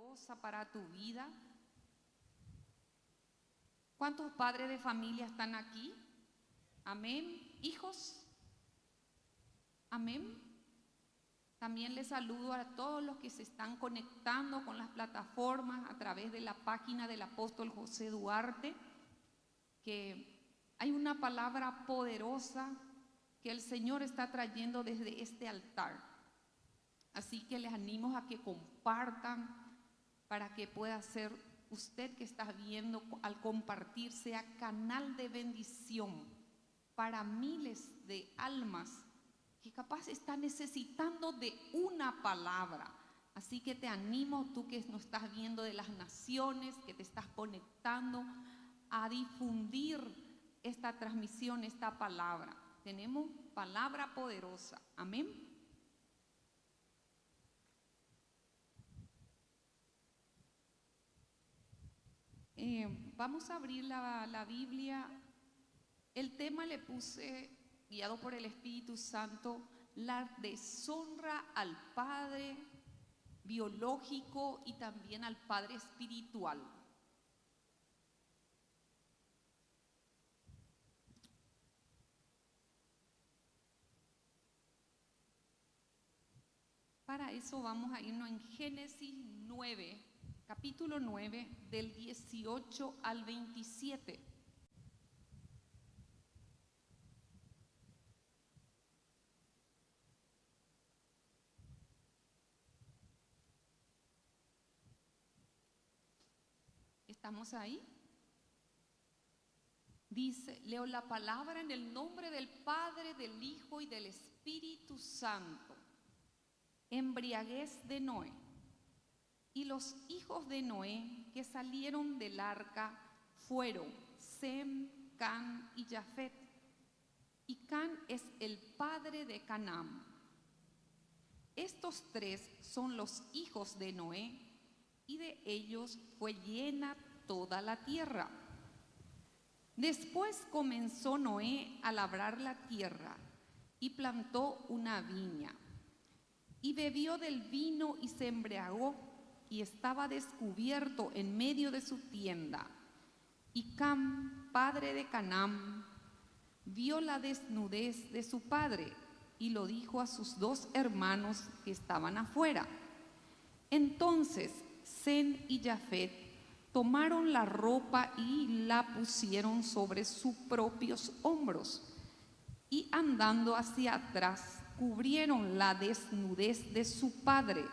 poderosa para tu vida. ¿Cuántos padres de familia están aquí? Amén. ¿Hijos? Amén. También les saludo a todos los que se están conectando con las plataformas a través de la página del apóstol José Duarte, que hay una palabra poderosa que el Señor está trayendo desde este altar. Así que les animo a que compartan para que pueda ser usted que está viendo, al compartir, sea canal de bendición para miles de almas que capaz están necesitando de una palabra. Así que te animo, tú que nos estás viendo de las naciones, que te estás conectando, a difundir esta transmisión, esta palabra. Tenemos palabra poderosa. Amén. Vamos a abrir la Biblia. El tema le puse, guiado por el Espíritu Santo, la deshonra al Padre biológico y también al Padre espiritual. Para eso vamos a irnos en Génesis 9, capítulo 9, del 18 al 27. ¿Estamos ahí? Dice, leo la palabra en el nombre del Padre, del Hijo y del Espíritu Santo. Embriaguez de Noé. Y los hijos de Noé que salieron del arca fueron Sem, Can y Jafet. Y Can es el padre de Canaán. Estos tres son los hijos de Noé, y de ellos fue llena toda la tierra. Después comenzó Noé a labrar la tierra y plantó una viña. Y bebió del vino y se embriagó, y estaba descubierto en medio de su tienda. Y Cam, padre de Canaán, vio la desnudez de su padre y lo dijo a sus dos hermanos que estaban afuera. Entonces Sem y Jafet tomaron la ropa y la pusieron sobre sus propios hombros, y andando hacia atrás cubrieron la desnudez de su padre,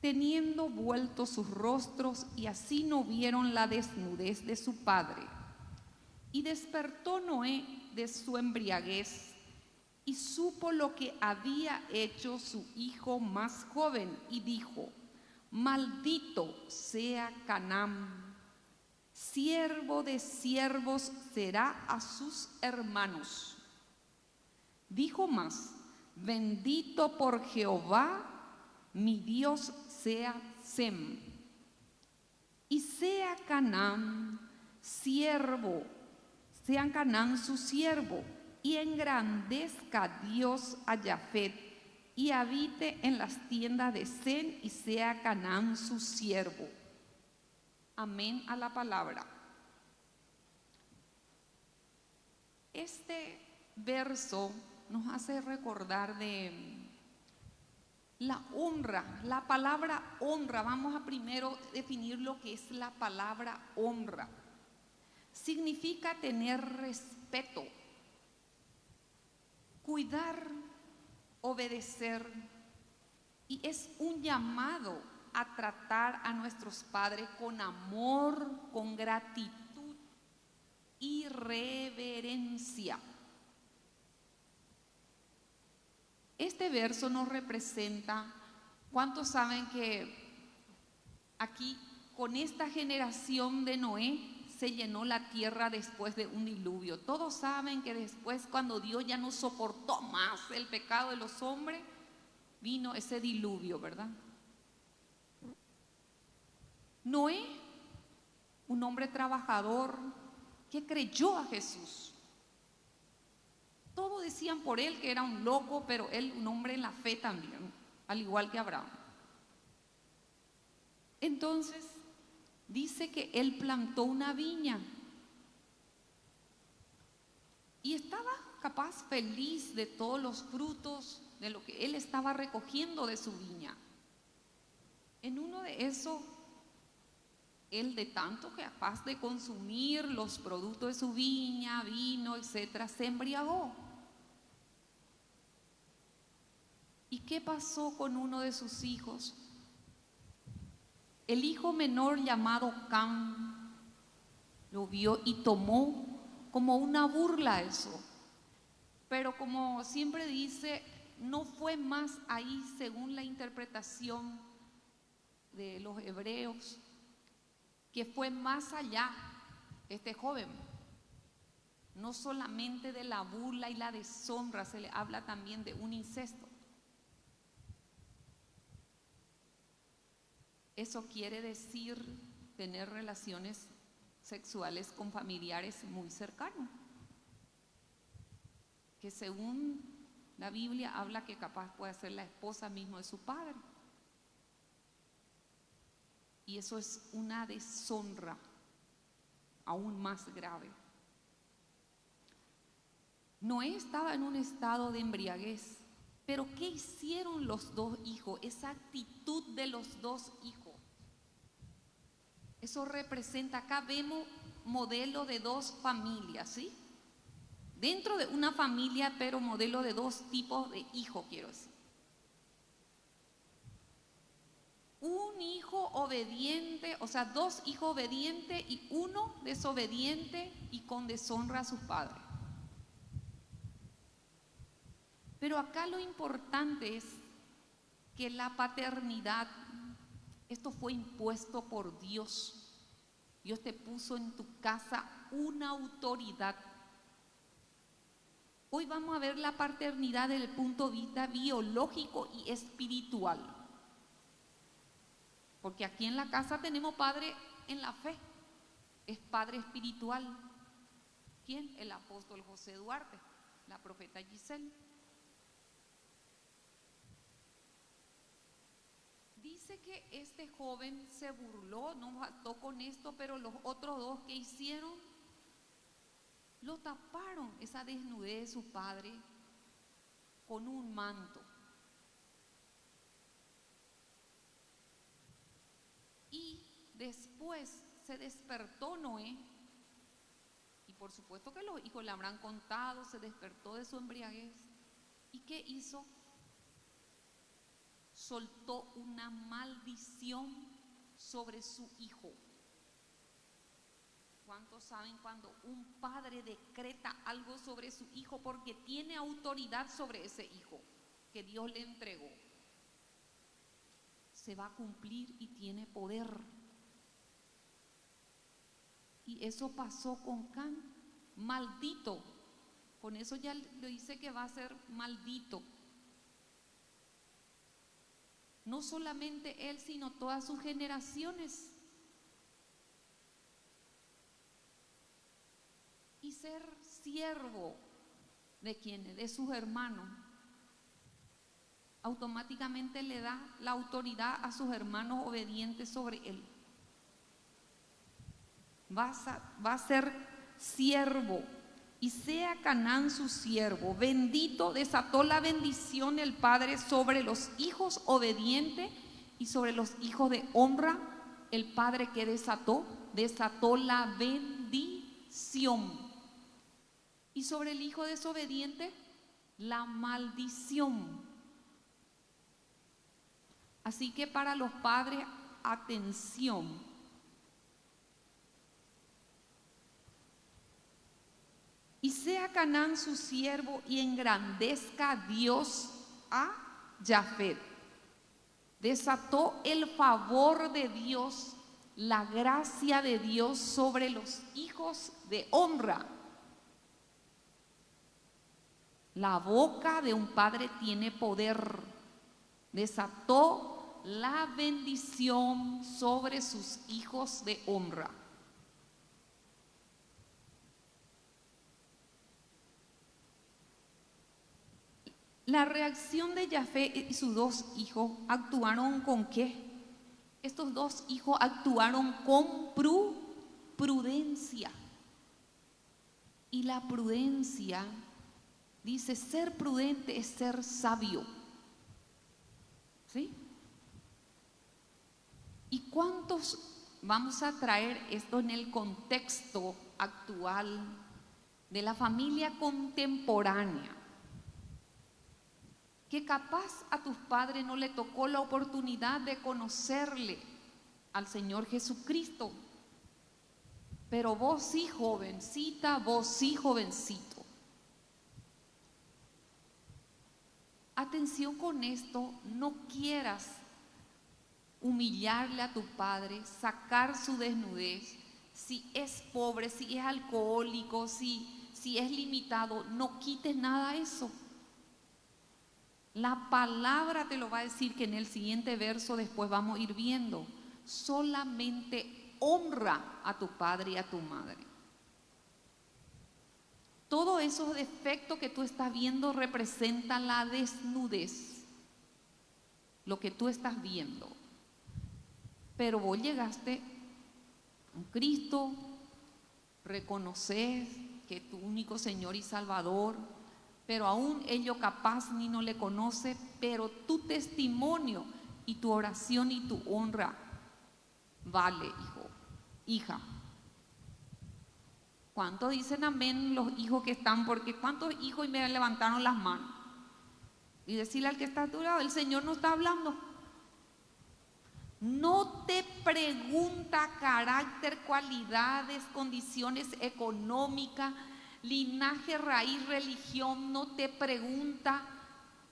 teniendo vueltos sus rostros, y así no vieron la desnudez de su padre. Y despertó Noé de su embriaguez y supo lo que había hecho su hijo más joven, y dijo: maldito sea Canaán, siervo de siervos será a sus hermanos. Dijo más: bendito por Jehová, mi Dios sea Sem, y sea Canaán siervo, sea Canaán su siervo, y engrandezca Dios a Jafet, y habite en las tiendas de Sem, y sea Canaán su siervo. Amén a la palabra. Este verso nos hace recordar de la honra, la palabra honra. Vamos a primero definir lo que es la palabra honra. Significa tener respeto, cuidar, obedecer, y es un llamado a tratar a nuestros padres con amor, con gratitud y reverencia. Este verso nos representa. ¿Cuántos saben que aquí, con esta generación de Noé, se llenó la tierra después de un diluvio? Todos saben que después, cuando Dios ya no soportó más el pecado de los hombres, vino ese diluvio, ¿verdad? Noé, un hombre trabajador que creyó a Jesús. Todos decían por él que era un loco, pero él un hombre en la fe también, al igual que Abraham. Entonces, dice que él plantó una viña y estaba capaz feliz de todos los frutos de lo que él estaba recogiendo de su viña. En uno de esos, él de tanto capaz de consumir los productos de su viña, vino, etcétera, se embriagó. ¿Y qué pasó con uno de sus hijos? El hijo menor llamado Can lo vio y tomó como una burla eso. Pero como siempre dice, no fue más ahí según la interpretación de los hebreos, que fue más allá este joven. No solamente de la burla y la deshonra, se le habla también de un incesto. Eso quiere decir tener relaciones sexuales con familiares muy cercanos, que según la Biblia habla que capaz puede ser la esposa mismo de su padre. Y eso es una deshonra aún más grave. Noé estaba en un estado de embriaguez, pero ¿qué hicieron los dos hijos? Esa actitud de los dos hijos. Eso representa, acá vemos modelo de dos familias, ¿sí? Dentro de una familia, pero modelo de dos tipos de hijos, quiero decir. Un hijo obediente, o sea, dos hijos obedientes y uno desobediente y con deshonra a sus padres. Pero acá lo importante es que la paternidad, esto fue impuesto por Dios. Dios te puso en tu casa una autoridad. Hoy vamos a ver la paternidad desde el punto de vista biológico y espiritual. Porque aquí en la casa tenemos padre en la fe, es padre espiritual. ¿Quién? El apóstol José Duarte, la profeta Giselle. Dice que este joven se burló, no bastó con esto, pero los otros dos que hicieron, lo taparon esa desnudez de su padre con un manto. Y después se despertó Noé, y por supuesto que los hijos le habrán contado, se despertó de su embriaguez. ¿Y qué hizo? Soltó una maldición sobre su hijo. ¿Cuántos saben cuando un padre decreta algo sobre su hijo porque tiene autoridad sobre ese hijo que Dios le entregó? Se va a cumplir y tiene poder. Y eso pasó con Can, maldito. Con eso ya le dice que va a ser maldito. No solamente él, sino todas sus generaciones. Y ser siervo de quienes, de sus hermanos, automáticamente le da la autoridad a sus hermanos obedientes sobre él. Va a ser siervo. Y sea Canaán su siervo, bendito, desató la bendición el Padre sobre los hijos obedientes y sobre los hijos de honra. El Padre que desató la bendición. Y sobre el hijo desobediente, la maldición. Así que para los padres, atención. Y sea Canaán su siervo y engrandezca a Dios a Jafet. Desató el favor de Dios, la gracia de Dios sobre los hijos de honra. La boca de un padre tiene poder. Desató la bendición sobre sus hijos de honra. La reacción de Jafet y sus dos hijos actuaron con ¿qué? estos dos hijos actuaron con prudencia. Y la prudencia, dice, ser prudente es ser sabio. ¿Sí? ¿Y cuántos vamos a traer esto en el contexto actual de la familia contemporánea? Que capaz a tus padres no le tocó la oportunidad de conocerle al Señor Jesucristo. Pero vos sí, jovencita, vos sí, jovencito. Atención con esto, no quieras humillarle a tu padre, sacar su desnudez. Si es pobre, si es alcohólico, si es limitado, no quites nada de eso. La palabra te lo va a decir, que en el siguiente verso después vamos a ir viendo. Solamente honra a tu padre y a tu madre. Todos esos defectos que tú estás viendo representan la desnudez, lo que tú estás viendo. Pero vos llegaste a Cristo, reconoces que es tu único Señor y Salvador, pero aún ello capaz ni no le conoce, pero tu testimonio y tu oración y tu honra vale, hijo, hija. ¿Cuántos dicen amén los hijos que están? Porque ¿cuántos hijos me levantaron las manos? Y decirle al que está a tu lado, el Señor no está hablando. No te pregunta carácter, cualidades, condiciones económicas, linaje, raíz, religión. No te pregunta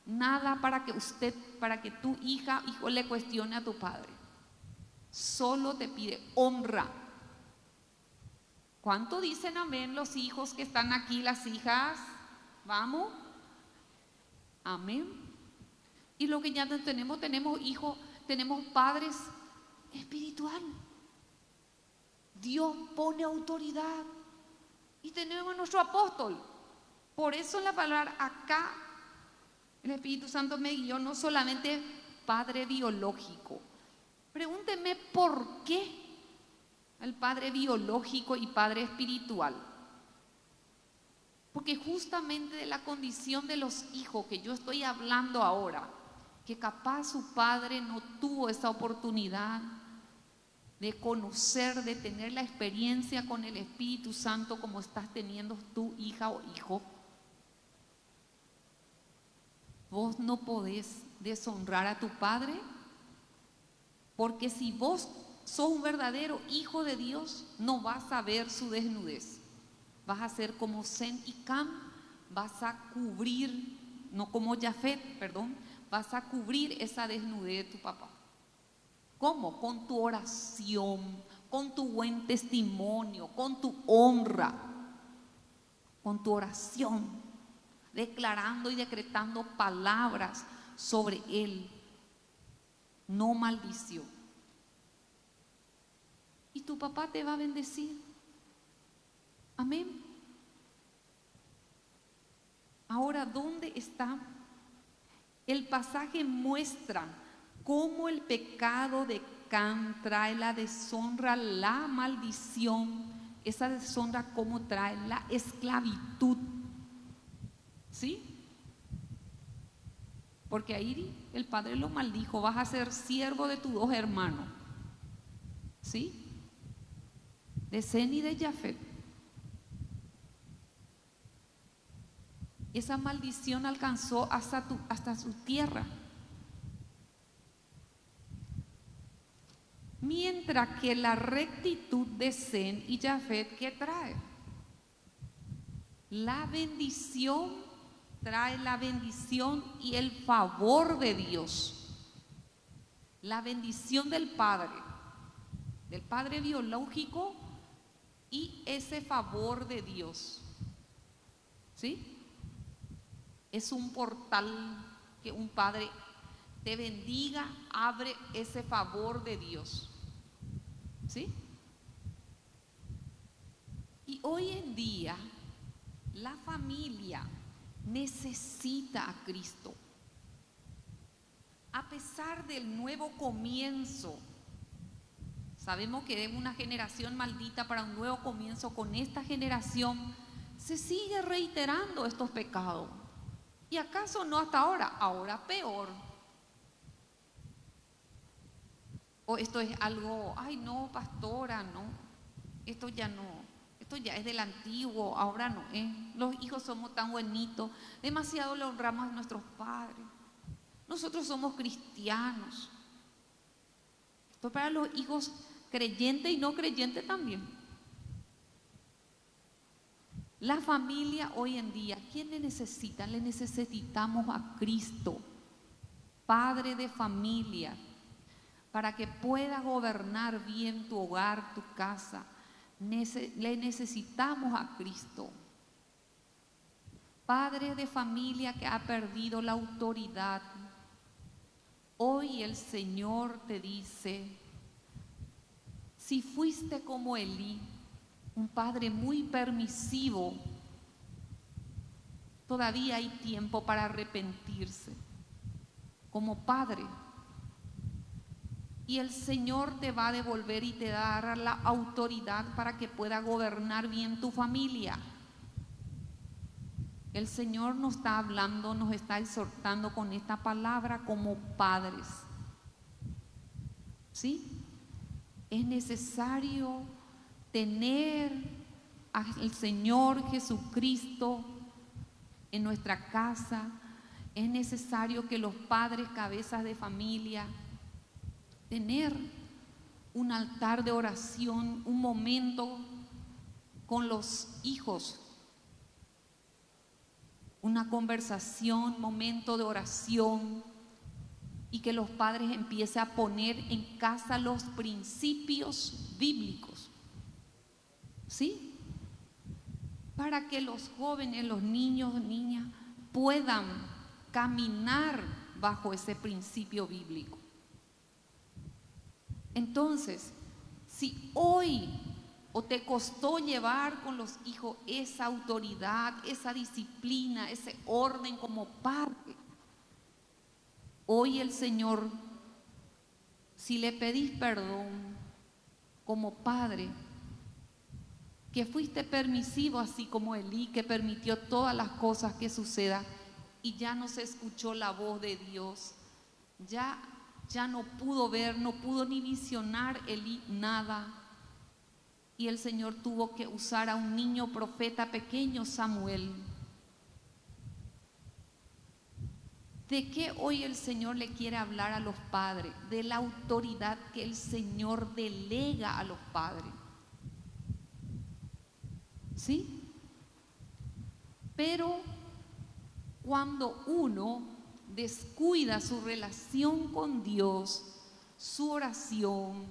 nada para que tu hija, hijo, le cuestione a tu padre. Solo te pide honra. ¿Cuánto dicen amén los hijos que están aquí, las hijas? ¿Vamos? Amén. Y lo que ya tenemos hijos, tenemos padres espiritual. Dios pone autoridad y tenemos a nuestro apóstol. Por eso en la palabra acá el Espíritu Santo me guió, no solamente padre biológico. Pregúnteme por qué el padre biológico y padre espiritual. Porque justamente de la condición de los hijos que yo estoy hablando ahora, que capaz su padre no tuvo esa oportunidad de conocer, de tener la experiencia con el Espíritu Santo como estás teniendo tu hija o hijo. Vos no podés deshonrar a tu padre, porque si vos sos un verdadero hijo de Dios, no vas a ver su desnudez. Vas a ser como Sem y Cam, vas a cubrir, no como Jafet, perdón, vas a cubrir esa desnudez de tu papá. ¿Cómo? Con tu oración, con tu buen testimonio, con tu honra, con tu oración, declarando y decretando palabras sobre él, no maldición. Y tu papá te va a bendecir. Amén. Ahora, ¿dónde está? El pasaje muestra cómo el pecado de Cam trae la deshonra, la maldición. Esa deshonra, cómo trae la esclavitud. ¿Sí? Porque ahí el padre lo maldijo: vas a ser siervo de tus dos hermanos. ¿Sí? De Sem y de Jafet. Esa maldición alcanzó hasta su tierra. Mientras que la rectitud de Sem y Jafet, ¿qué trae? La bendición, trae la bendición y el favor de Dios. La bendición del Padre biológico, y ese favor de Dios. ¿Sí? Es un portal que un padre te bendiga, abre ese favor de Dios. ¿Sí? Y hoy en día la familia necesita a Cristo. A pesar del nuevo comienzo Sabemos que es una generación maldita para un nuevo comienzo. Con esta generación se sigue reiterando estos pecados. ¿Y acaso no hasta ahora? Ahora peor. O esto es algo, ay no, pastora, no, esto ya no, esto ya es del antiguo, ahora no es. Los hijos somos tan bonitos, demasiado le honramos a nuestros padres. Nosotros somos cristianos. Esto para los hijos creyentes y no creyentes también. La familia hoy en día, ¿quién le necesita? Le necesitamos a Cristo, Padre de familia, para que pueda gobernar bien tu hogar, tu casa. Le necesitamos a Cristo. Padre de familia que ha perdido la autoridad. Hoy el Señor te dice, si fuiste como Elí, un padre muy permisivo, todavía hay tiempo para arrepentirse como padre. Y el Señor te va a devolver y te dará la autoridad para que pueda gobernar bien tu familia. El Señor nos está hablando, nos está exhortando con esta palabra como padres. ¿Sí? Es necesario tener al Señor Jesucristo en nuestra casa. Es necesario que los padres, cabezas de familia, tener un altar de oración, un momento con los hijos, una conversación, momento de oración, y que los padres empiecen a poner en casa los principios bíblicos, ¿sí? Para que los jóvenes, los niños, niñas puedan caminar bajo ese principio bíblico. Entonces, si hoy o te costó llevar con los hijos esa autoridad, esa disciplina, ese orden como padre, hoy el Señor, si le pedís perdón como padre, que fuiste permisivo así como Elí, que permitió todas las cosas que sucedan y ya no se escuchó la voz de Dios, ya no pudo ver, no pudo ni visionar Elí nada. Y el Señor tuvo que usar a un niño profeta pequeño, Samuel. ¿De qué hoy el Señor le quiere hablar a los padres? De la autoridad que el Señor delega a los padres. ¿Sí? Pero cuando uno descuida su relación con Dios, su oración,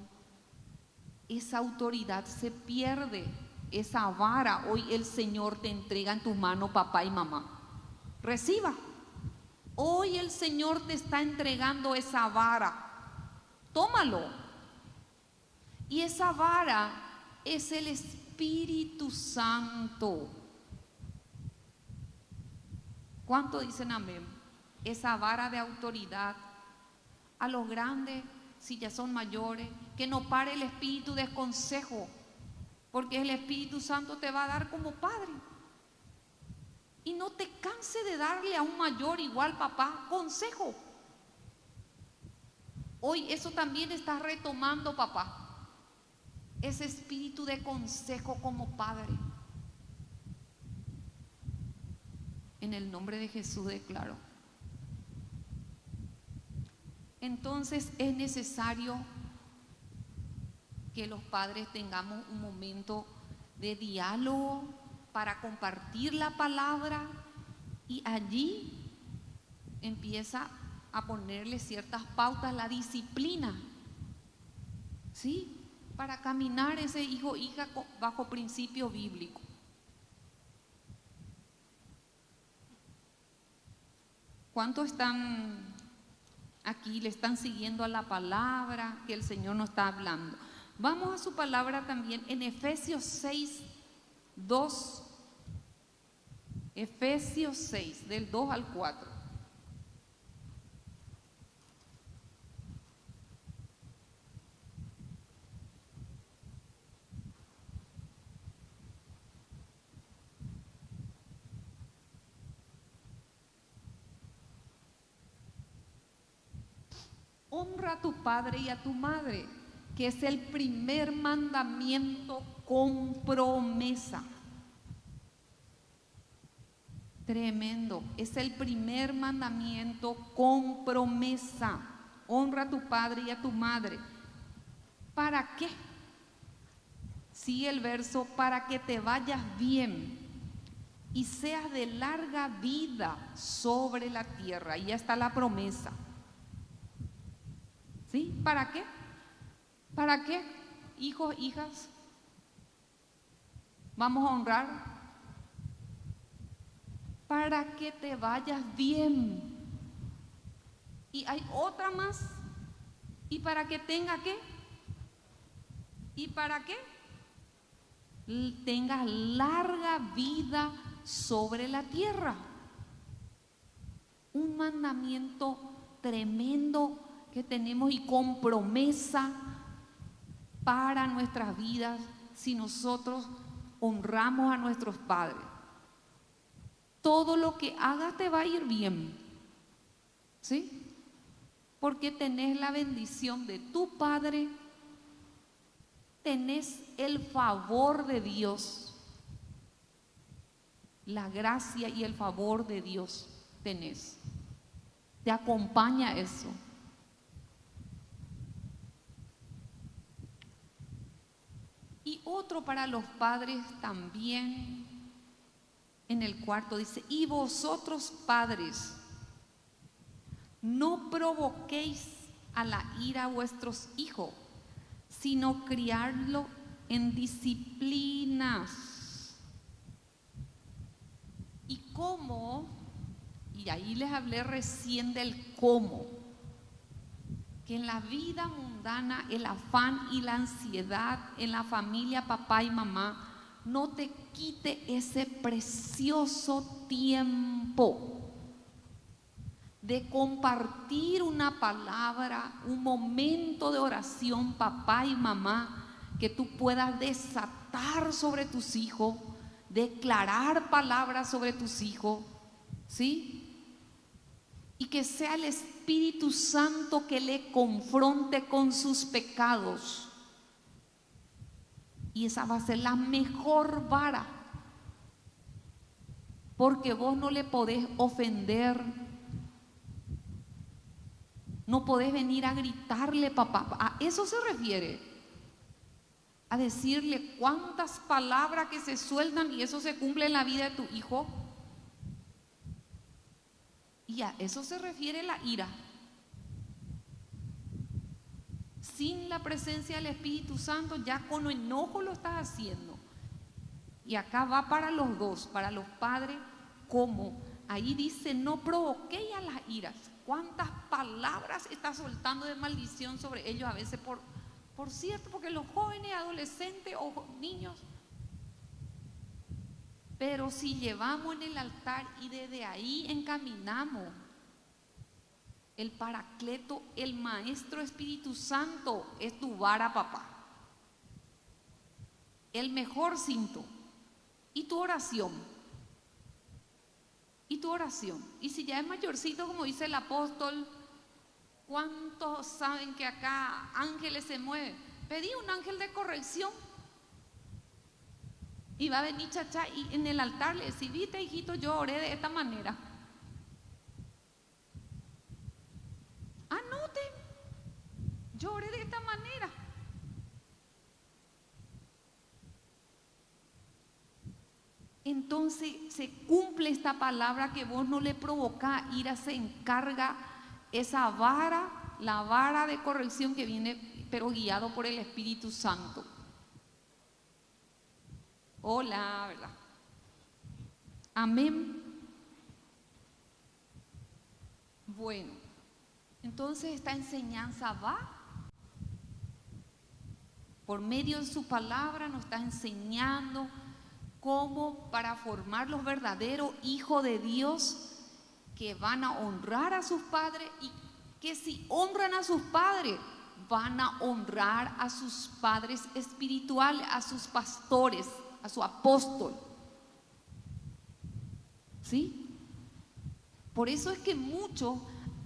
esa autoridad se pierde, esa vara hoy el Señor te entrega en tu mano, papá y mamá. Reciba. Hoy el Señor te está entregando esa vara. Tómalo. Y esa vara es el Espíritu Santo. ¿Cuánto dicen amén? Esa vara de autoridad a los grandes, si ya son mayores, que no pare el espíritu de consejo, porque el Espíritu Santo te va a dar como padre. Y no te canse de darle a un mayor igual papá consejo. Hoy eso también está retomando, papá, ese espíritu de consejo como padre. En el nombre de Jesús declaro. Entonces es necesario que los padres tengamos un momento de diálogo para compartir la palabra, y allí empieza a ponerle ciertas pautas, la disciplina, ¿sí? Para caminar ese hijo o hija bajo principio bíblico. ¿Cuántos están aquí, le están siguiendo a la palabra que el Señor nos está hablando? Vamos a su palabra también en Efesios 6, 2. Efesios 6, del 2 al 4. honra a tu padre y a tu madre, que es el primer mandamiento con promesa. Tremendo, es el primer mandamiento con promesa. Honra a tu padre y a tu madre. ¿Para qué? Sigue el verso, para que te vayas bien y seas de larga vida sobre la tierra. Y ya está la promesa. ¿Sí? ¿Para qué? ¿Para qué, hijos, hijas? Vamos a honrar. Para que te vayas bien. Y hay otra más. ¿Y para que tenga qué? ¿Y para qué? Tengas larga vida sobre la tierra. Un mandamiento tremendo que tenemos y con promesa para nuestras vidas si nosotros honramos a nuestros padres. Todo lo que hagas te va a ir bien, ¿sí? Porque tenés la bendición de tu Padre, tenés el favor de Dios, la gracia y el favor de Dios tenés. Te acompaña eso. Y otro para los padres también, en el cuarto dice, y vosotros padres, no provoquéis a la ira a vuestros hijos, sino criarlo en disciplinas. ¿Y cómo? Y ahí les hablé recién del cómo. Que en la vida mundana el afán y la ansiedad en la familia papá y mamá no te quite ese precioso tiempo de compartir una palabra, un momento de oración papá y mamá, que tú puedas desatar sobre tus hijos, declarar palabras sobre tus hijos, ¿sí? Y que sea el Espíritu Santo que le confronte con sus pecados. Y esa va a ser la mejor vara, porque vos no le podés ofender, no podés venir a gritarle papá. A eso se refiere, a decirle cuántas palabras que se sueltan y eso se cumple en la vida de tu hijo. Y a eso se refiere la ira. Sin la presencia del Espíritu Santo, ya con enojo lo estás haciendo. Y acá va para los dos, para los padres, como ahí dice, no provoquéis a las iras. ¿Cuántas palabras estás soltando de maldición sobre ellos a veces por cierto? Porque los jóvenes, adolescentes o niños. Pero si llevamos en el altar y desde ahí encaminamos, el Paracleto, el Maestro Espíritu Santo es tu vara, papá. El mejor cinto. Y tu oración. Y tu oración. Y si ya es mayorcito, como dice el apóstol, ¿cuántos saben que acá ángeles se mueven? Pedí un ángel de corrección. Y va a venir chacha y en el altar le decís, viste hijito, yo oré de esta manera. Anote, yo oré de esta manera. Entonces se cumple esta palabra que vos no le provocás ira, se encarga esa vara, la vara de corrección que viene, pero guiado por el Espíritu Santo. Hola, ¿verdad? Amén. Bueno, entonces esta enseñanza va por medio de su palabra, nos está enseñando cómo para formar los verdaderos hijos de Dios que van a honrar a sus padres y que si honran a sus padres van a honrar a sus padres espirituales, a sus pastores, a su apóstol. ¿Sí? Por eso es que muchos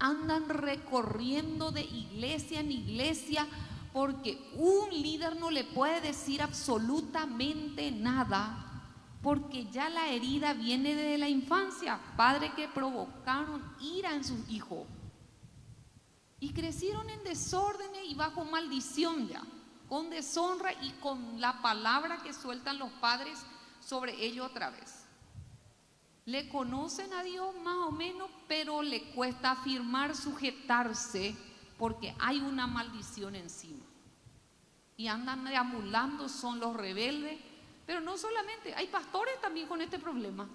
andan recorriendo de iglesia en iglesia porque un líder no le puede decir absolutamente nada, porque ya la herida viene desde la infancia. Padres que provocaron ira en sus hijos y crecieron en desórdenes y bajo maldición ya, con deshonra y con la palabra que sueltan los padres sobre ellos otra vez. Le conocen a Dios más o menos, pero le cuesta afirmar, sujetarse, porque hay una maldición encima. Y andan deambulando, son los rebeldes, pero no solamente, hay pastores también con este problema.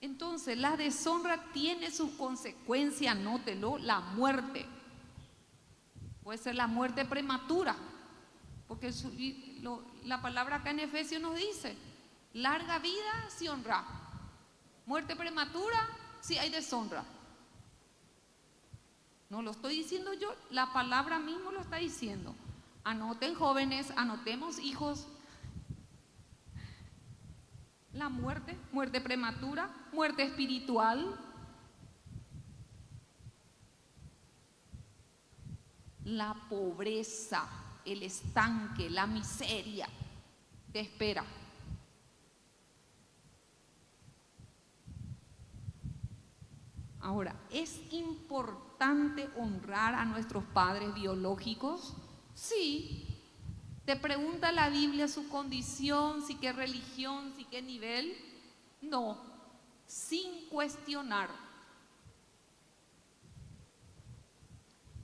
Entonces, la deshonra tiene sus consecuencias, anótelo, la muerte. Puede ser la muerte prematura, porque la palabra acá en Efesios nos dice, larga vida si honra, muerte prematura si hay deshonra. No lo estoy diciendo yo, la palabra mismo lo está diciendo. Anoten jóvenes, anotemos hijos. La muerte, muerte prematura, muerte espiritual, la pobreza, el estanque, la miseria te espera. Ahora, ¿es importante honrar a nuestros padres biológicos? Sí. ¿Te pregunta la Biblia su condición, si qué religión, si qué nivel? No, sin cuestionar.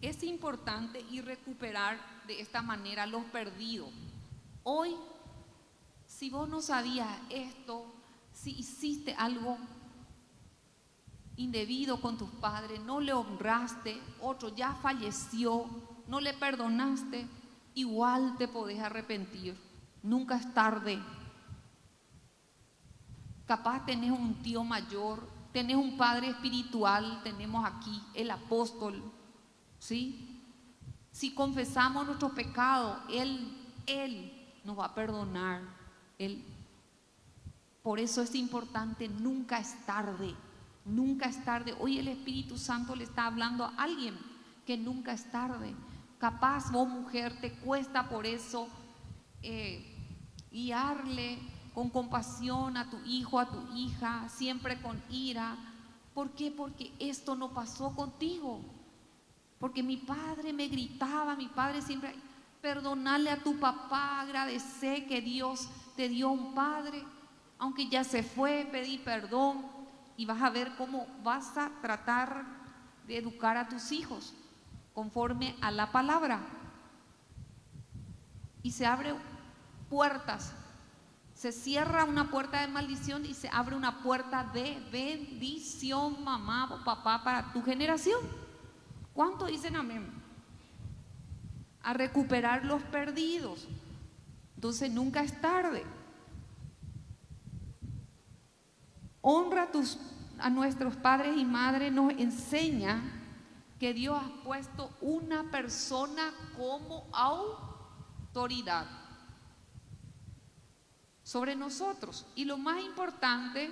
Es importante y recuperar de esta manera los perdidos. Hoy, si vos no sabías esto, si hiciste algo indebido con tus padres, no le honraste, otro ya falleció, no le perdonaste, igual te podés arrepentir. Nunca es tarde. Capaz tenés un tío mayor, tenés un padre espiritual, tenemos aquí el apóstol, ¿sí? Si confesamos nuestros pecados, Él nos va a perdonar. Por eso es importante, nunca es tarde. Nunca es tarde. Hoy el Espíritu Santo le está hablando a alguien que nunca es tarde. Capaz vos, mujer, te cuesta por eso guiarle con compasión a tu hijo, a tu hija, siempre con ira. ¿Por qué? Porque esto no pasó contigo. Porque mi padre me gritaba, mi padre siempre, perdonale a tu papá, agradece que Dios te dio un padre, aunque ya se fue, pedí perdón, y vas a ver cómo vas a tratar de educar a tus hijos conforme a la palabra. Y se abren puertas, se cierra una puerta de maldición y se abre una puerta de bendición, mamá o papá, para tu generación. ¿Cuántos dicen amén? A recuperar los perdidos. Entonces nunca es tarde. Honra a nuestros padres y madres nos enseña que Dios ha puesto una persona como autoridad sobre nosotros. Y lo más importante,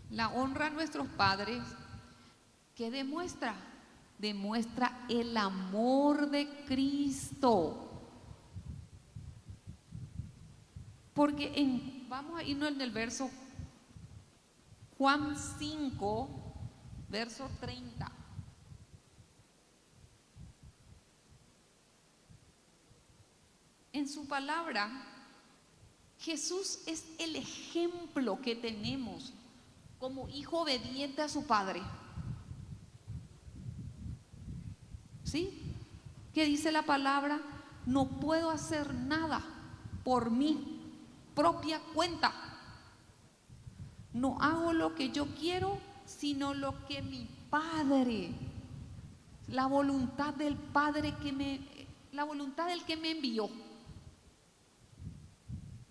la honra a nuestros padres, ¿qué demuestra? Demuestra el amor de Cristo. Porque vamos a irnos en el verso Juan 5, verso 30. En su palabra, Jesús es el ejemplo que tenemos como hijo obediente a su Padre. ¿Sí? ¿Qué dice la palabra? No puedo hacer nada por mi propia cuenta. No hago lo que yo quiero, sino lo que mi Padre, la voluntad del Padre la voluntad del que me envió.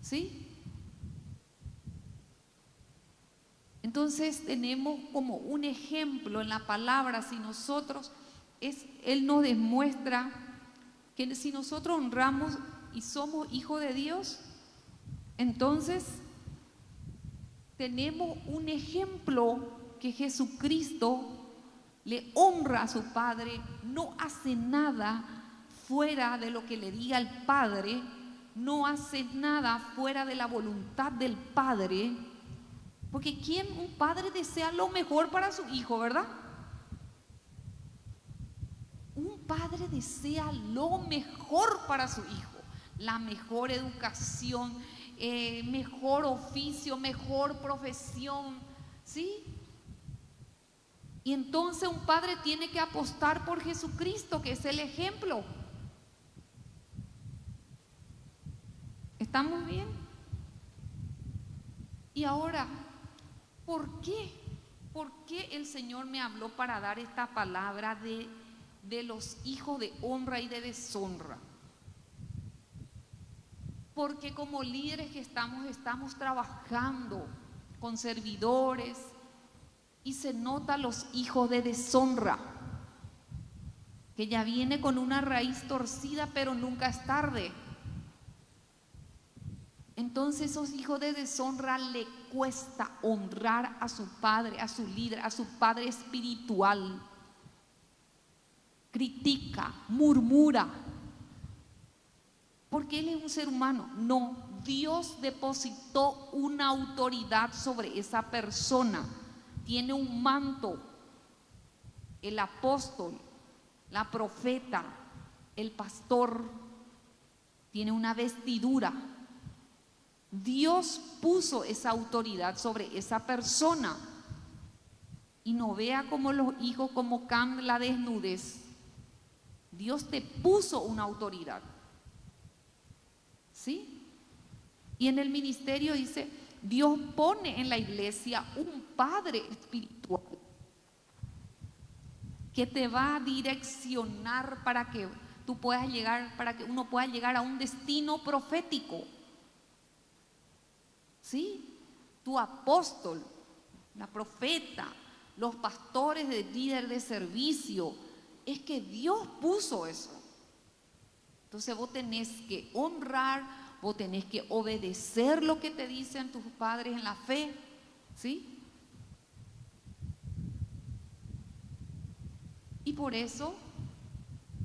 ¿Sí? Entonces tenemos como un ejemplo en la palabra. Si nosotros, Él nos demuestra que si nosotros honramos y somos hijos de Dios, entonces tenemos un ejemplo que Jesucristo le honra a su Padre, no hace nada fuera de lo que le diga el Padre, no hace nada fuera de la voluntad del Padre, porque un padre desea lo mejor para su hijo, ¿verdad? Un padre desea lo mejor para su hijo, la mejor educación, mejor oficio, mejor profesión, ¿sí? Y entonces un padre tiene que apostar por Jesucristo, que es el ejemplo. ¿Estamos bien? Y ahora, ¿por qué? ¿Por qué el Señor me habló para dar esta palabra de los hijos de honra y de deshonra? Porque como líderes que estamos trabajando con servidores y se nota los hijos de deshonra, que ya viene con una raíz torcida, pero nunca es tarde. Entonces esos hijos de deshonra le cuesta honrar a su padre, a su líder, a su padre espiritual. Critica, murmura, porque él es un ser humano. No, Dios depositó una autoridad sobre esa persona. Tiene un manto, el apóstol, la profeta, el pastor, tiene una vestidura. Dios puso esa autoridad sobre esa persona. Y no vea como los hijos como Cam la desnudez. Dios te puso una autoridad, ¿sí? Y en el ministerio dice, Dios pone en la iglesia un padre espiritual que te va a direccionar para que tú puedas llegar, para que uno pueda llegar a un destino profético. ¿Sí? Tu apóstol, la profeta, los pastores de líder de servicio, es que Dios puso eso. Entonces vos tenés que honrar, vos tenés que obedecer lo que te dicen tus padres en la fe, ¿sí? Y por eso,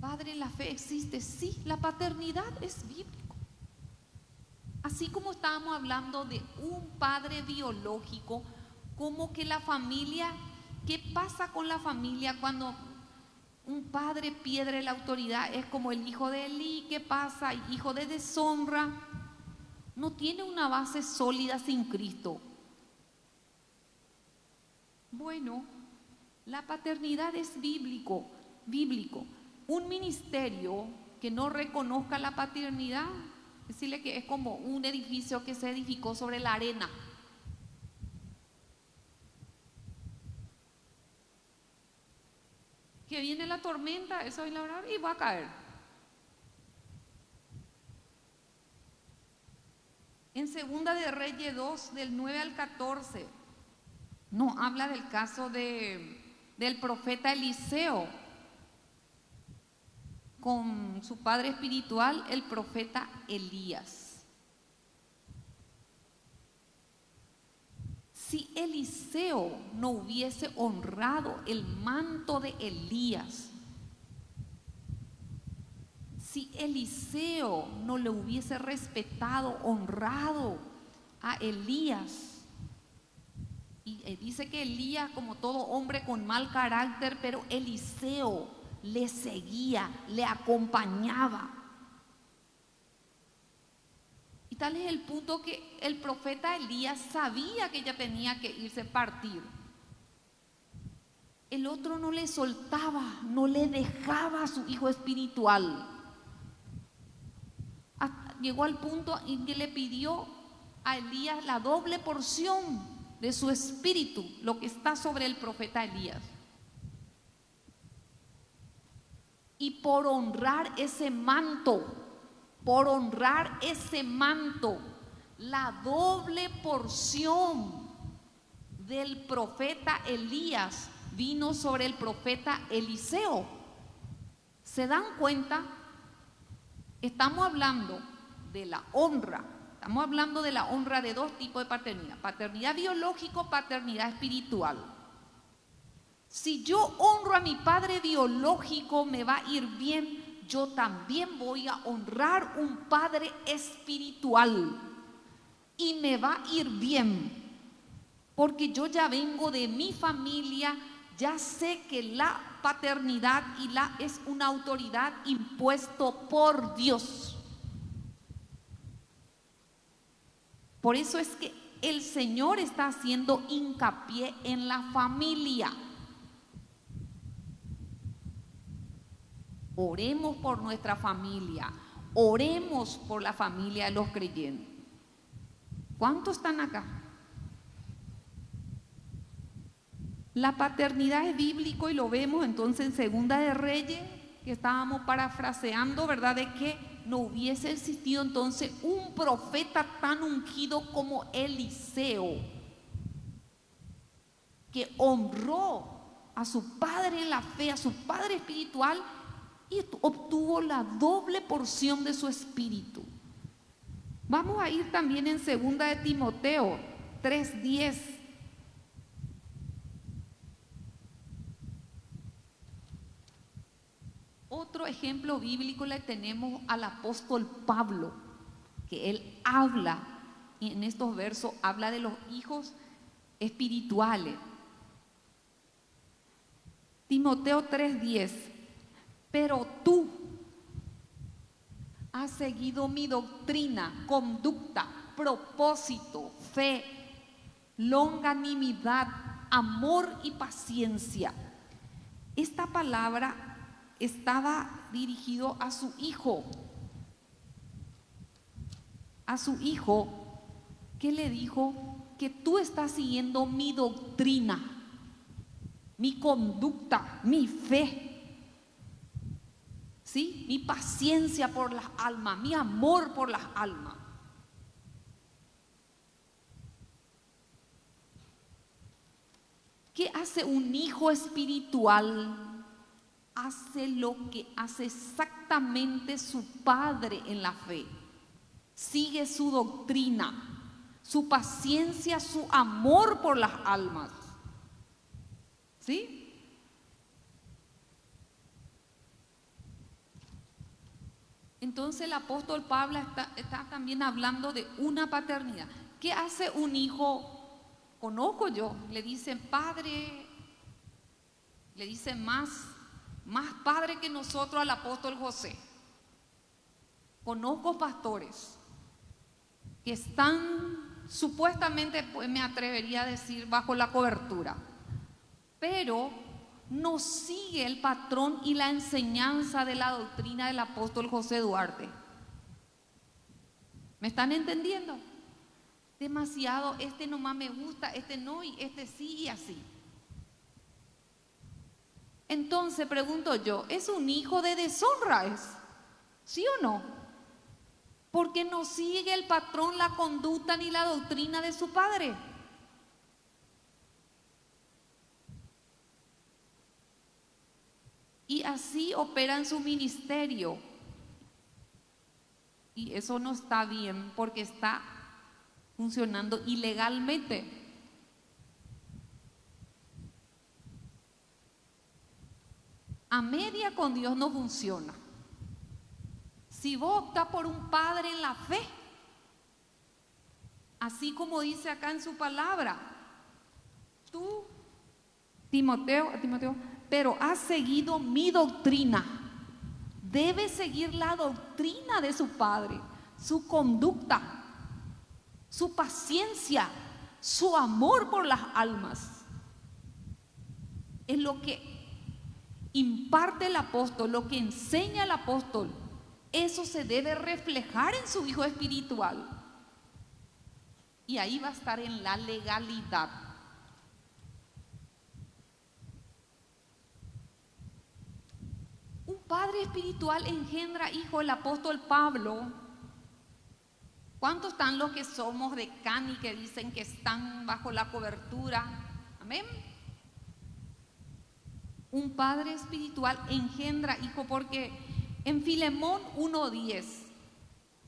padre en la fe existe, sí, la paternidad es bíblica. Así como estábamos hablando de un padre biológico, como que la familia, ¿qué pasa con la familia cuando un padre pierde la autoridad? Es como el hijo de Elí, ¿qué pasa? Hijo de deshonra, no tiene una base sólida sin Cristo. Bueno, la paternidad es bíblico. Un ministerio que no reconozca la paternidad, decirle que es como un edificio que se edificó sobre la arena. Que viene la tormenta, eso va a labrar y va a caer. En Segunda de Reyes 2, del 9 al 14, nos habla del caso del profeta Eliseo con su padre espiritual, el profeta Elías. Si Eliseo no hubiese honrado el manto de Elías, si Eliseo no le hubiese respetado, honrado a Elías, y dice que Elías, como todo hombre con mal carácter, pero Eliseo le seguía, le acompañaba. Y tal es el punto que el profeta Elías sabía que ella tenía que irse a partir. El otro no le soltaba, no le dejaba a su hijo espiritual. Llegó al punto en que le pidió a Elías la doble porción de su espíritu, lo que está sobre el profeta Elías. Y por honrar ese manto, la doble porción del profeta Elías vino sobre el profeta Eliseo. ¿Se dan cuenta? Estamos hablando de la honra, Estamos hablando de la honra de dos tipos de paternidad: paternidad biológico, paternidad espiritual. Si yo honro a mi padre biológico, me va a ir bien. Yo también voy a honrar un padre espiritual y me va a ir bien, porque yo ya vengo de mi familia, ya sé que la paternidad es una autoridad impuesto por Dios. Por eso es que el Señor está haciendo hincapié en la familia. Oremos por nuestra familia, oremos por la familia de los creyentes. ¿Cuántos están acá? La paternidad es bíblico y lo vemos entonces en Segunda de Reyes, que estábamos parafraseando, ¿verdad? De que no hubiese existido entonces un profeta tan ungido como Eliseo, que honró a su padre en la fe, a su padre espiritual, y obtuvo la doble porción de su espíritu. Vamos a ir también en Segunda de Timoteo 3:10. Otro ejemplo bíblico le tenemos al apóstol Pablo, que él habla, y en estos versos habla de los hijos espirituales. Timoteo 3:10. Pero tú has seguido mi doctrina, conducta, propósito, fe, longanimidad, amor y paciencia. Esta palabra estaba dirigido a su hijo. A su hijo, que le dijo que tú estás siguiendo mi doctrina, mi conducta, mi fe. ¿Sí? Mi paciencia por las almas, mi amor por las almas. ¿Qué hace un hijo espiritual? Hace lo que hace exactamente su padre en la fe. Sigue su doctrina, su paciencia, su amor por las almas. ¿Sí? Entonces el apóstol Pablo está también hablando de una paternidad. ¿Qué hace un hijo? Conozco yo, le dicen padre, le dicen más padre que nosotros al apóstol José. Conozco pastores que están supuestamente, pues me atrevería a decir, bajo la cobertura, pero no sigue el patrón y la enseñanza de la doctrina del apóstol José Duarte. ¿Me están entendiendo? Demasiado, este nomás me gusta, este no, y este sí, y así. Entonces pregunto yo, ¿es un hijo de deshonra? ¿Sí o no? Porque no sigue el patrón, la conducta ni la doctrina de su padre. Y así opera en su ministerio. Y eso no está bien, porque está funcionando ilegalmente. A media con Dios no funciona. Si vos optás por un padre en la fe, así como dice acá en su palabra, tú, Timoteo, pero has seguido mi doctrina. Debe seguir la doctrina de su padre, su conducta, su paciencia, su amor por las almas. Es lo que imparte el apóstol, lo que enseña el apóstol. Eso se debe reflejar en su hijo espiritual. Y ahí va a estar en la legalidad. Un padre espiritual engendra hijo. El apóstol Pablo. ¿Cuántos están los que somos de Cani que dicen que están bajo la cobertura? Amén. Un padre espiritual engendra hijo, porque en Filemón 1:10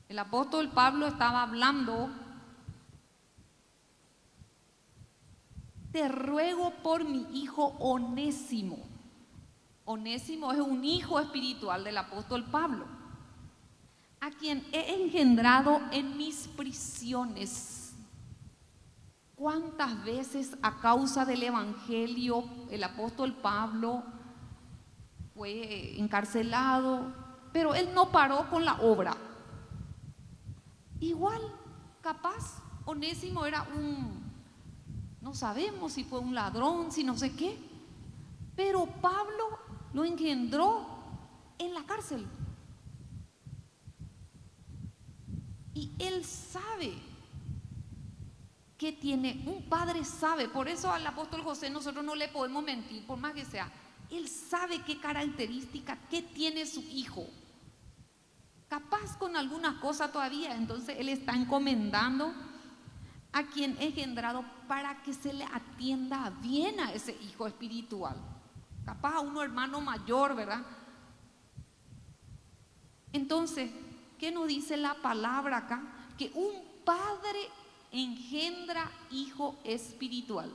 El apóstol Pablo estaba hablando: te ruego por mi hijo Onésimo. Onésimo es un hijo espiritual del apóstol Pablo, a quien he engendrado en mis prisiones. ¿Cuántas veces a causa del evangelio el apóstol Pablo fue encarcelado? Pero él no paró con la obra. Igual, capaz, Onésimo era no sabemos si fue un ladrón, si no sé qué, pero Pablo lo engendró en la cárcel. Y él sabe que tiene, un padre sabe, por eso al apóstol José nosotros no le podemos mentir, por más que sea. Él sabe qué característica, qué tiene su hijo. Capaz con algunas cosas todavía, entonces él está encomendando a quien engendrado para que se le atienda bien a ese hijo espiritual. Capaz a uno hermano mayor, ¿verdad? Entonces, ¿qué nos dice la palabra acá? Que un padre engendra hijo espiritual.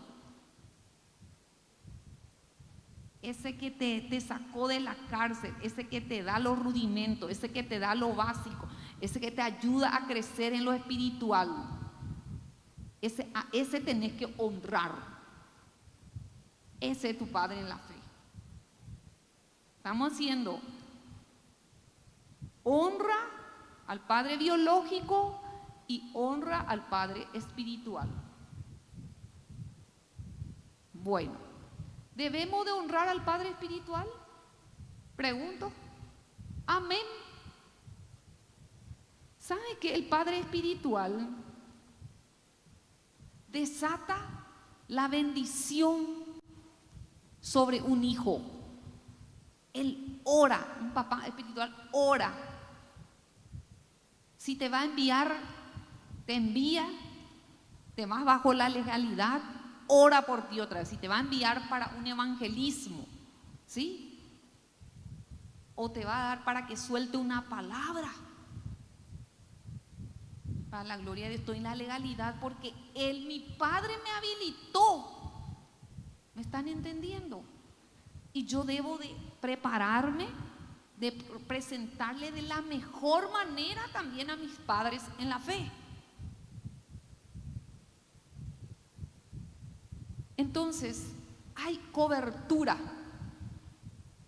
Ese que te sacó de la cárcel, ese que te da los rudimentos, ese que te da lo básico, ese que te ayuda a crecer en lo espiritual. A ese tenés que honrar. Ese es tu padre en la fe. Estamos haciendo honra al padre biológico y honra al padre espiritual. Bueno, ¿debemos de honrar al padre espiritual? Pregunto. Amén. ¿Sabe que el padre espiritual desata la bendición sobre un hijo? Él ora, un papá espiritual ora. Si te va a enviar, te envía, te vas bajo la legalidad, ora por ti otra vez. Si te va a enviar para un evangelismo, ¿sí? O te va a dar para que suelte una palabra. Para la gloria de Dios, estoy en la legalidad porque Él, mi Padre, me habilitó. ¿Me están entendiendo? Y yo debo de prepararme, de presentarle de la mejor manera también a mis padres en la fe. Entonces, hay cobertura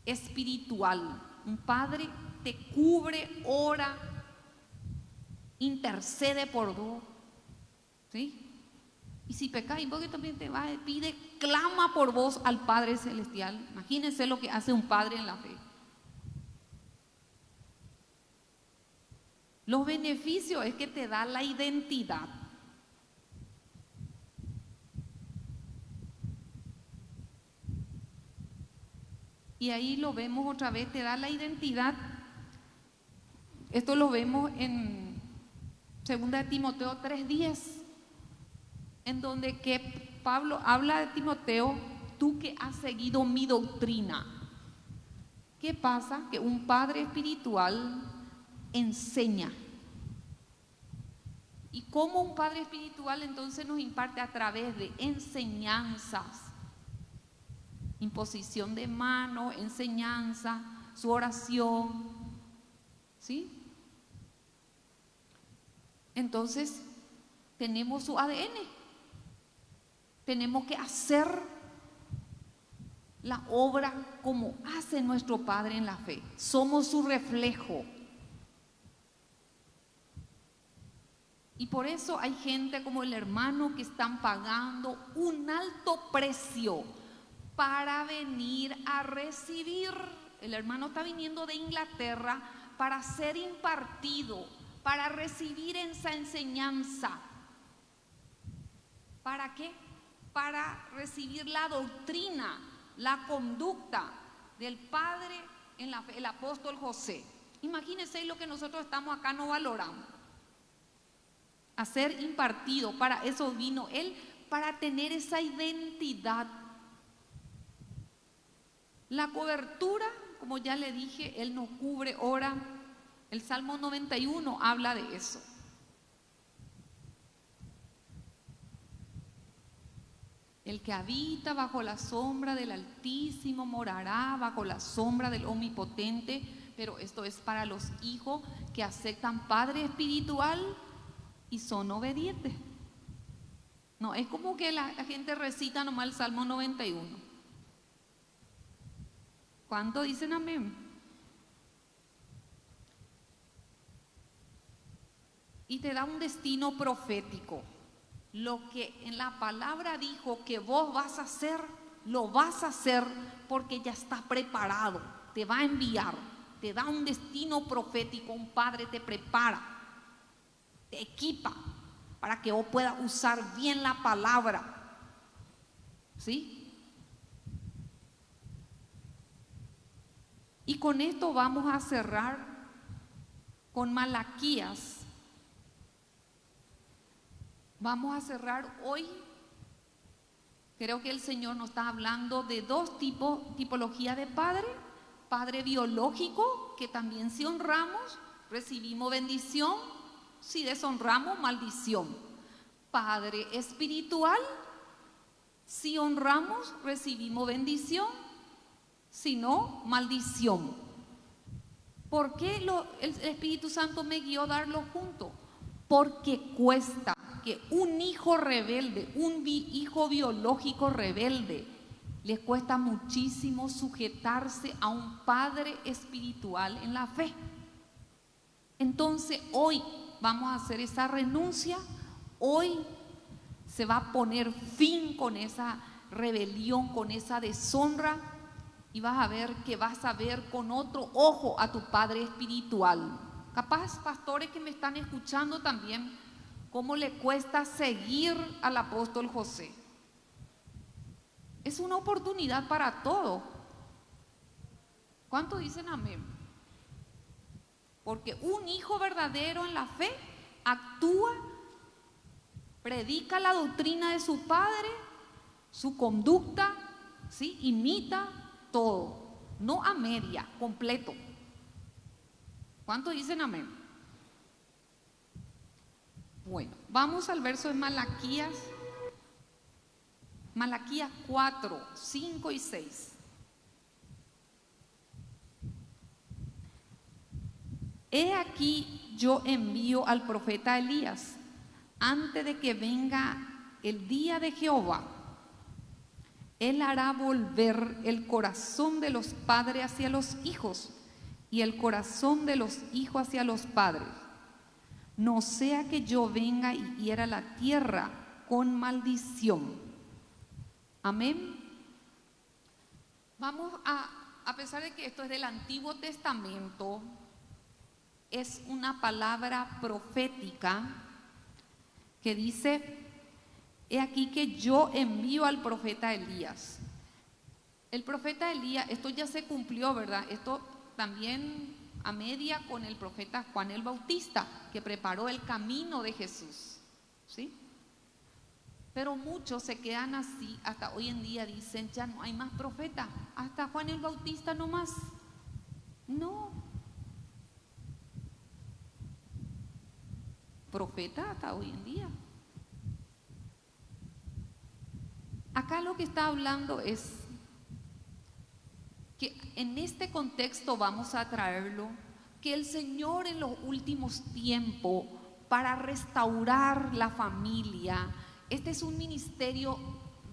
espiritual. Un padre te cubre, ora, intercede por vos, ¿sí? Y si pecáis, vos que también te va, pide, clama por vos al Padre Celestial. Imagínense lo que hace un padre en la fe. Los beneficios es que te da la identidad. Y ahí lo vemos otra vez, te da la identidad. Esto lo vemos en 2 Timoteo 3:10, en donde que Pablo habla de Timoteo: tú que has seguido mi doctrina. ¿Qué pasa? Que un padre espiritual enseña. ¿Y cómo un padre espiritual entonces nos imparte? A través de enseñanzas, imposición de mano, enseñanza, su oración, ¿sí? Entonces tenemos su ADN, tenemos que hacer la obra como hace nuestro Padre en la fe. Somos su reflejo. Y por eso hay gente como el hermano que están pagando un alto precio para venir a recibir. El hermano está viniendo de Inglaterra para ser impartido, para recibir esa enseñanza. ¿Para qué? Para recibir la doctrina, la conducta del Padre en la fe, el apóstol José. Imagínense lo que nosotros estamos acá no valorando. A ser impartido, para eso vino Él, para tener esa identidad. La cobertura, como ya le dije, Él nos cubre, ora. El Salmo 91 habla de eso. El que habita bajo la sombra del Altísimo morará bajo la sombra del Omnipotente. Pero esto es para los hijos que aceptan Padre espiritual y son obedientes. No es como que la gente recita nomás el Salmo 91. ¿Cuánto dicen amén? Y te da un destino profético. Lo que en la palabra dijo que vos vas a hacer, lo vas a hacer porque ya estás preparado. Te va a enviar, te da un destino profético. Un padre te prepara, te equipa para que vos puedas usar bien la palabra. ¿Sí? Y con esto vamos a cerrar con Malaquías. Vamos a cerrar hoy. Creo que el Señor nos está hablando de dos tipologías de padre. Padre biológico, que también si honramos, recibimos bendición. Si deshonramos, maldición. Padre espiritual, si honramos, recibimos bendición. Si no, maldición. ¿Por qué el Espíritu Santo me guió a darlo junto? Porque cuesta que un hijo rebelde, un hijo biológico rebelde, les cuesta muchísimo sujetarse a un padre espiritual en la fe. Entonces hoy vamos a hacer esa renuncia. Hoy se va a poner fin con esa rebelión, con esa deshonra, y vas a ver que vas a ver con otro ojo a tu padre espiritual. Capaz, pastores que me están escuchando también, cómo le cuesta seguir al apóstol José. Es una oportunidad para todo. ¿Cuántos dicen amén? Porque un hijo verdadero en la fe actúa, predica la doctrina de su padre, su conducta, ¿sí? Imita todo, no a media, completo. ¿Cuántos dicen amén? Bueno, vamos al verso de Malaquías 4, 5 y 6. He aquí yo envío al profeta Elías antes de que venga el día de Jehová. Él hará volver el corazón de los padres hacia los hijos y el corazón de los hijos hacia los padres. No sea que yo venga y hiera la tierra con maldición. Amén. Vamos a pesar de que esto es del Antiguo Testamento, es una palabra profética que dice: he aquí que yo envío al profeta Elías. El profeta Elías, esto ya se cumplió, ¿verdad? Esto también a media con el profeta Juan el Bautista, que preparó el camino de Jesús, ¿sí? Pero muchos se quedan así, hasta hoy en día dicen, ya no hay más profeta, hasta Juan el Bautista no más. No. Profeta hasta hoy en día. Acá lo que está hablando es que en este contexto vamos a traerlo, que el Señor en los últimos tiempos, para restaurar la familia, este es un ministerio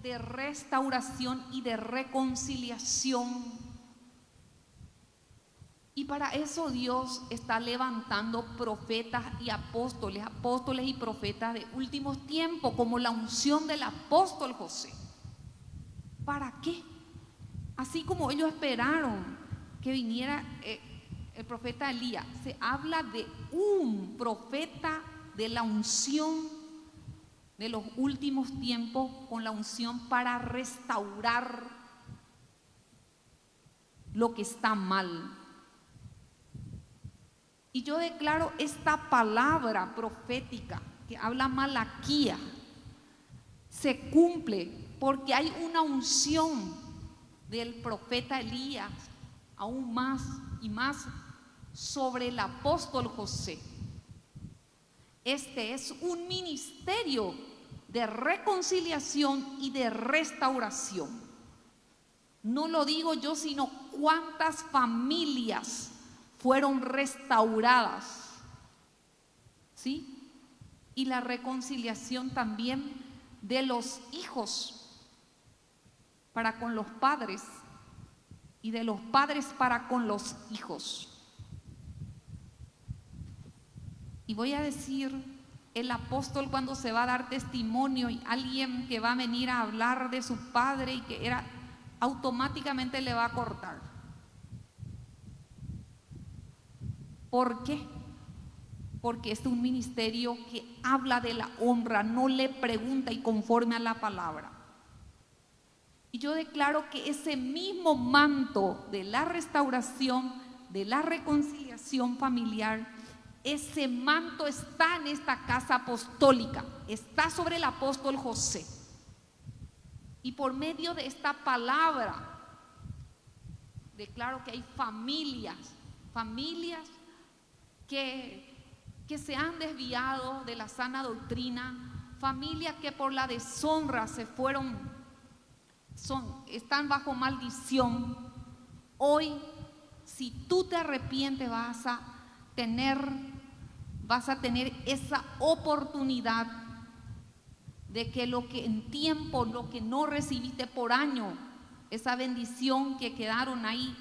de restauración y de reconciliación. Y para eso Dios está levantando profetas y apóstoles y profetas de últimos tiempos, como la unción del apóstol José. ¿Para qué? Así como ellos esperaron que viniera el profeta Elías, se habla de un profeta de la unción de los últimos tiempos, con la unción para restaurar lo que está mal. Y yo declaro esta palabra profética que habla Malaquías, se cumple porque hay una unción del profeta Elías, aún más y más sobre el apóstol José. Este es un ministerio de reconciliación y de restauración. No lo digo yo, sino cuántas familias fueron restauradas, ¿sí? Y la reconciliación también de los hijos para con los padres y de los padres para con los hijos. Y voy a decir, el apóstol cuando se va a dar testimonio y alguien que va a venir a hablar de su padre y que era, automáticamente le va a cortar. ¿Por qué? Porque es un ministerio que habla de la honra, no le pregunta y conforme a la palabra. Y yo declaro que ese mismo manto de la restauración, de la reconciliación familiar, ese manto está en esta casa apostólica, está sobre el apóstol José. Y por medio de esta palabra, declaro que hay familias que se han desviado de la sana doctrina, familias que por la deshonra se fueron, están bajo maldición. Hoy, si tú te arrepientes, vas a tener esa oportunidad de que lo que en tiempo, lo que no recibiste por año, esa bendición que quedaron ahí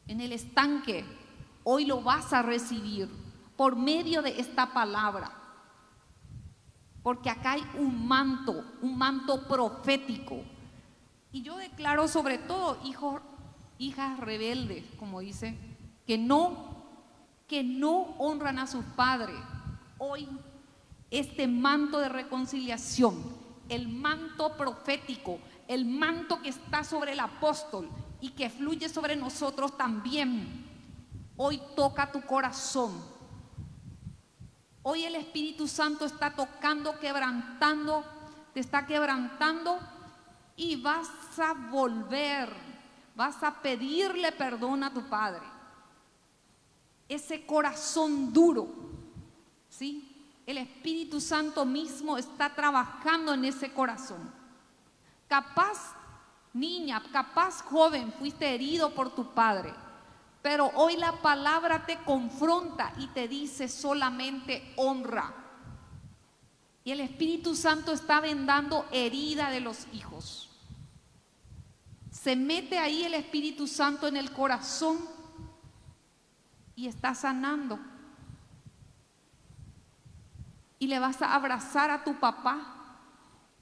en el estanque, hoy lo vas a recibir por medio de esta palabra. Porque acá hay un manto profético. Y yo declaro sobre todo hijas rebeldes, como dice, que no honran a sus padres. Hoy este manto de reconciliación, el manto profético, el manto que está sobre el apóstol y que fluye sobre nosotros también, hoy toca tu corazón. Hoy el Espíritu Santo está tocando, quebrantando, te está quebrantando y vas a volver, vas a pedirle perdón a tu Padre. Ese corazón duro, ¿sí? El Espíritu Santo mismo está trabajando en ese corazón. Capaz, niña, capaz, joven, fuiste herido por tu padre, pero hoy la palabra te confronta y te dice solamente honra. Y el Espíritu Santo está vendando herida de los hijos. Se mete ahí el Espíritu Santo en el corazón y está sanando. Y le vas a abrazar a tu papá.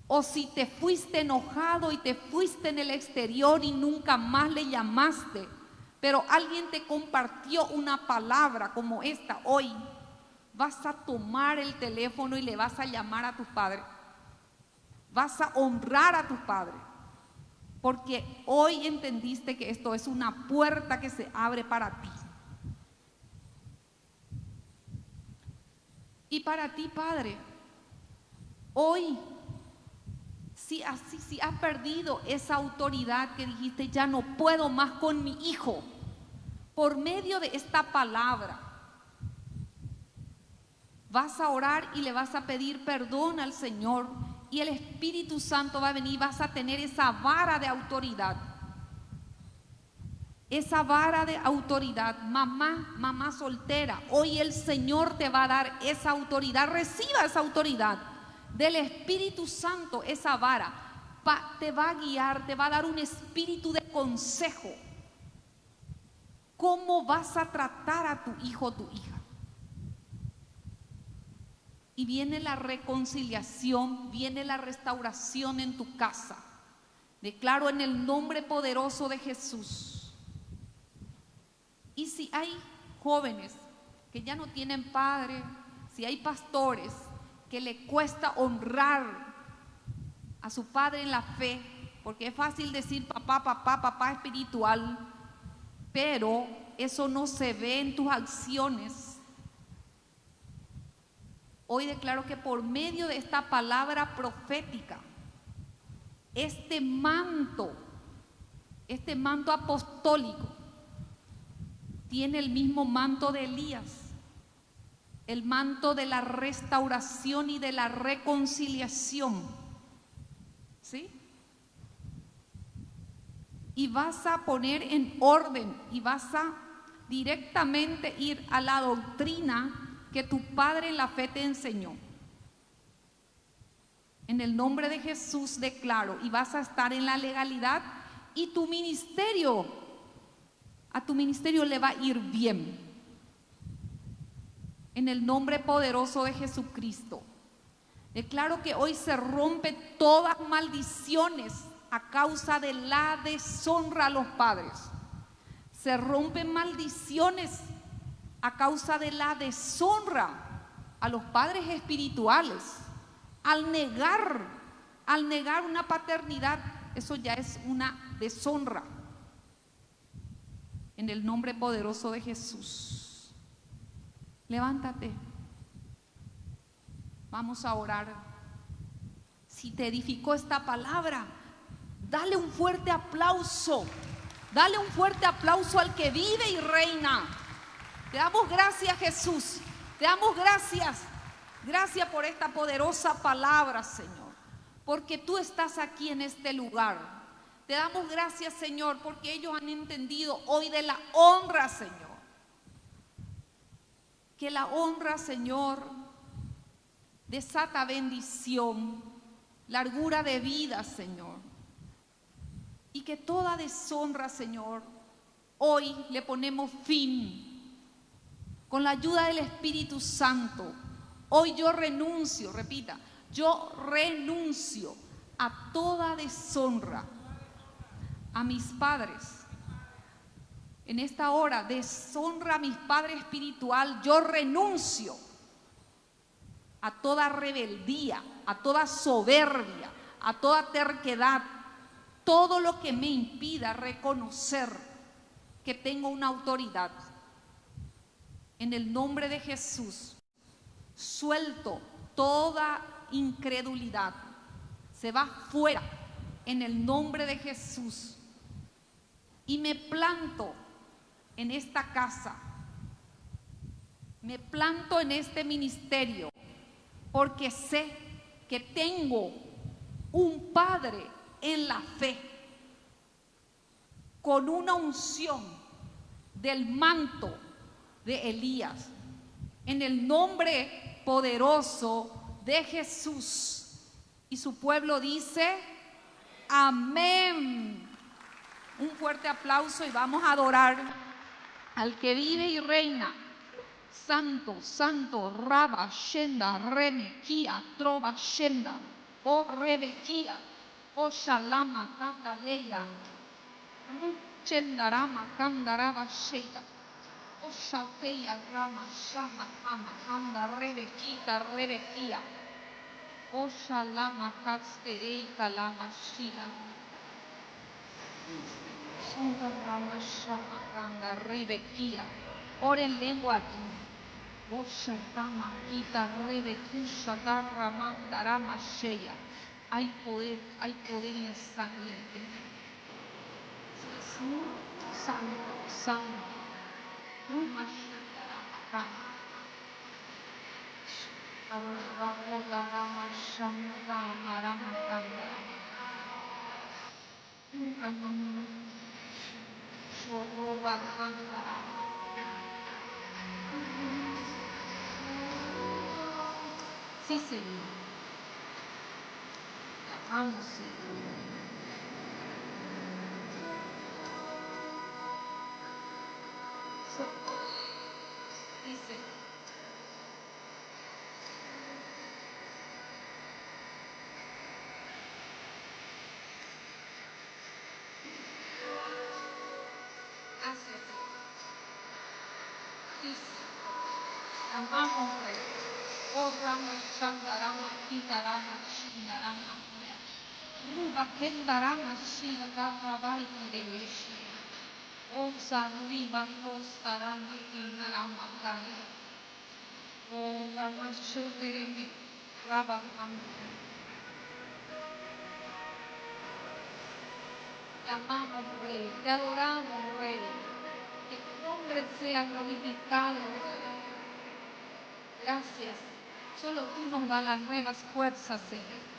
O si te fuiste enojado y te fuiste en el exterior y nunca más le llamaste, pero alguien te compartió una palabra como esta, hoy vas a tomar el teléfono y le vas a llamar a tu padre. Vas a honrar a tu padre, porque hoy entendiste que esto es una puerta que se abre para ti. Y para ti, padre, hoy, si has perdido esa autoridad que dijiste, ya no puedo más con mi hijo, por medio de esta palabra, vas a orar y le vas a pedir perdón al Señor y el Espíritu Santo va a venir, vas a tener esa vara de autoridad. Esa vara de autoridad, mamá soltera, hoy el Señor te va a dar esa autoridad, reciba esa autoridad del Espíritu Santo, esa vara, te va a guiar, te va a dar un espíritu de consejo. ¿Cómo vas a tratar a tu hijo o tu hija? Y viene la reconciliación, viene la restauración en tu casa. Declaro en el nombre poderoso de Jesús. Y si hay jóvenes que ya no tienen padre, si hay pastores que le cuesta honrar a su padre en la fe, porque es fácil decir papá espiritual, pero eso no se ve en tus acciones. Hoy declaro que por medio de esta palabra profética, este manto apostólico, tiene el mismo manto de Elías, el manto de la restauración y de la reconciliación. ¿Sí? Y vas a poner en orden y vas a directamente ir a la doctrina que tu padre en la fe te enseñó. En el nombre de Jesús declaro, y vas a estar en la legalidad, y tu ministerio, a tu ministerio le va a ir bien. En el nombre poderoso de Jesucristo. Declaro que hoy se rompen todas maldiciones a causa de la deshonra a los padres. Se rompen maldiciones a causa de la deshonra a los padres espirituales. Al negar una paternidad, eso ya es una deshonra. En el nombre poderoso de Jesús. Levántate. Vamos a orar. Si te edificó esta palabra, dale un fuerte aplauso. Dale un fuerte aplauso al que vive y reina. Te damos gracias, Jesús. Te damos gracias. Gracias por esta poderosa palabra, Señor. Porque tú estás aquí en este lugar. Te damos gracias, Señor, porque ellos han entendido hoy de la honra, Señor. Que la honra, Señor, desata bendición, largura de vida, Señor. Y que toda deshonra, Señor, hoy le ponemos fin. Con la ayuda del Espíritu Santo, hoy yo renuncio, repita, yo renuncio a toda deshonra a mis padres. En esta hora, deshonra a mis padres espiritual, yo renuncio a toda rebeldía, a toda soberbia, a toda terquedad, todo lo que me impida reconocer que tengo una autoridad. En el nombre de Jesús, suelto toda incredulidad. Se va fuera en el nombre de Jesús. Y me planto en esta casa. Me planto en este ministerio porque sé que tengo un Padre en la fe con una unción del manto de Elías. En el nombre poderoso de Jesús. Y su pueblo dice, amén. Un fuerte aplauso y vamos a adorar al que vive y reina. Santo, santo, Raba, Shenda, Reme, Kia, Trova, Shenda, O Rebe, Kia, O Shalama, Kanda, Leia, Shenda, Rama, Kanda, Raba, Sheita, O Shateia, Rama, Shama, Kama, Kanda, Rebe, Kita, Rebe, Kia, O Shalama, Katsterei, Kalama, Shila, Shenda, Rama, Shama, Kanda, Rebe, Kia. Ora en lengua. Hay poder en sangre. Santo, santo. Sí, Señor. Amamos, Señor. Sí, Señor. Gracias, Señor. Sí, Señor. Amamos, Rey. Oh, Rama, Shanda, Rama, Kita, Rama, Shinda, Rama. Ruba, Kenda, Rama, Shinda, Rama, Deveshi. Oh, Sarvi, Bando, Sarami, Kinda, Rama, Kanda. Oh, Rama, Shudere, Raba, Kanda. Te amamos, Rey. Te adoramos, Rey. nombre sea glorificado. Gracias. Solo tú nos das las nuevas fuerzas, Señor.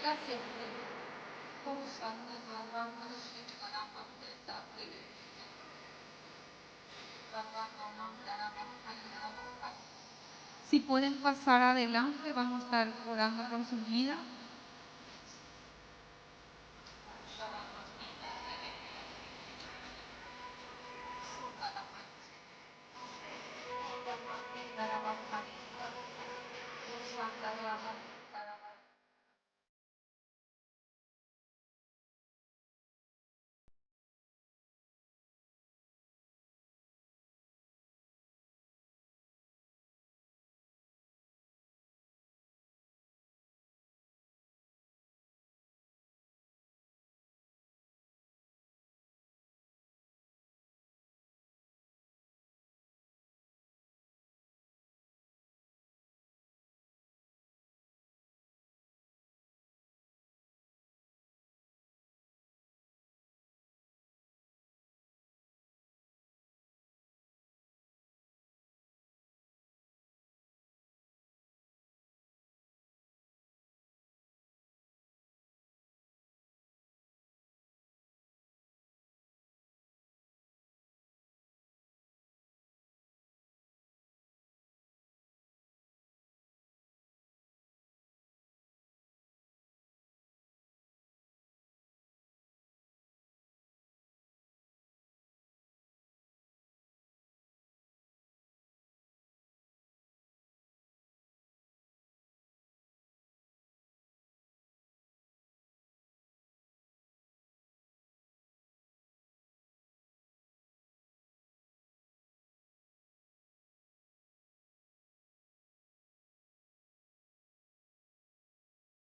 Gracias. Si pueden pasar adelante, vamos a estar orando por su vida.